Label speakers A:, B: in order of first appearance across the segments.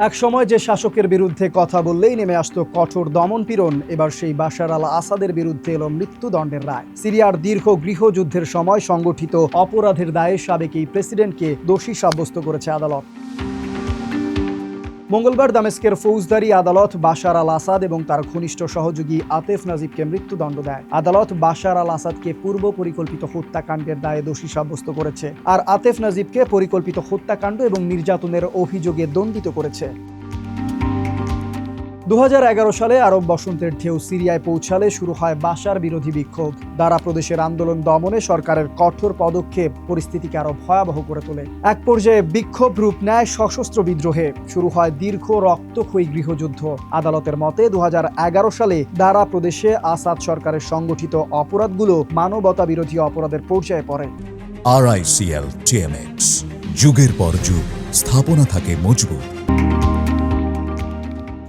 A: একসময় যে শাসকের বিরুদ্ধে কথা বললেই নেমে আসতো কঠোর দমনপীড়ন, এবার সেই বাশার আল আসাদের বিরুদ্ধে এলো মৃত্যুদণ্ডের রায়। সিরিয়ার দীর্ঘ গৃহযুদ্ধের সময় সংগঠিত অপরাধের দায়ে সাবেক এই প্রেসিডেন্টকে দোষী সাব্যস্ত করেছে আদালত। মঙ্গলবার দামেস্কের ফৌজদারি আদালত বাশার আল আসাদ এবং তার ঘনিষ্ঠ সহযোগী আতেফ নাজিবকে মৃত্যুদণ্ড দেয়। আদালত বাশার আল আসাদকে পূর্ব পরিকল্পিত হত্যাকাণ্ডের দায়ে দোষী সাব্যস্ত করেছে, আর আতেফ নাজিবকে পরিকল্পিত হত্যাকাণ্ড এবং নির্যাতনের অভিযোগে দণ্ডিত করেছে। 2011 সালে আরব বসন্তের ঢেউ সিরিয়ায় পৌঁছালে শুরু হয় বাশার বিরোধী বিক্ষোভ। দারা প্রদেশের আন্দোলন দমনে সরকারের কঠোর পদক্ষেপ পরিস্থিতিকে আরো ভয়াবহ করে তোলে। এক পর্যায়ে বিক্ষোভ রূপ নেয় সশস্ত্র বিদ্রোহে, শুরু হয় দীর্ঘ রক্তক্ষয়ী গৃহযুদ্ধ। আদালতের মতে 2011 সালে দারা প্রদেশে আসাদ সরকারের সংগঠিত অপরাধগুলো মানবতা বিরোধী অপরাধের পর্যায়ে পড়ে।
B: RICL TMX, যুগের পর যুগ স্থাপনা থাকে মজবুত।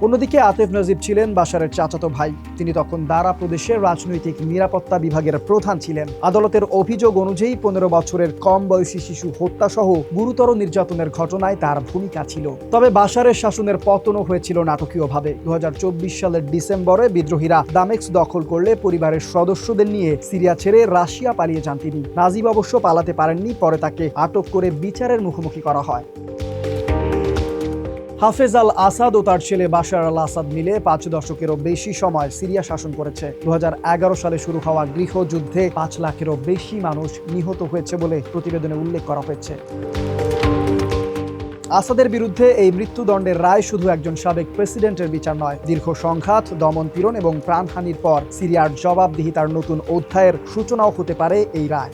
A: অন্যদিকে আতেফ নাজিব ছিলেন বাশারের চাচাতো ভাই। তিনি তখন দারা প্রদেশের রাজনৈতিক নিরাপত্তা বিভাগের প্রধান ছিলেন। আদালতের অভিযোগ অনুযায়ী 15 বছরের কম বয়সী শিশু হত্যাসহ গুরুতর নির্যাতনের ঘটনায় তার ভূমিকা ছিল। তবে বাশারের শাসনের পতনও হয়েছিল নাটকীয়ভাবে। 2024 সালের ডিসেম্বরে বিদ্রোহীরা দামেস্ক দখল করলে পরিবারের সদস্যদের নিয়ে সিরিয়া ছেড়ে রাশিয়া পালিয়ে যান তিনি। নাজিব অবশ্য পালাতে পারেননি, পরে তাকে আটক করে বিচারের মুখোমুখি করা হয়। হাফেজ আল আসাদ ও তার ছেলে বাশার আল আসাদ মিলে 5 দশকেরও বেশি সময় সিরিয়া শাসন করেছে। 2011 সালে শুরু হওয়া গৃহযুদ্ধে 5 লাখেরও বেশি মানুষ নিহত হয়েছে বলে প্রতিবেদনে উল্লেখ করা হয়েছে। আসাদের বিরুদ্ধে এই মৃত্যুদণ্ডের রায় শুধু একজন সাবেক প্রেসিডেন্টের বিচার নয়, দীর্ঘ সংঘাত, দমনপীড়ন এবং প্রাণহানির পর সিরিয়ার জবাবদিহিতার নতুন অধ্যায়ের সূচনাও হতে পারে এই রায়।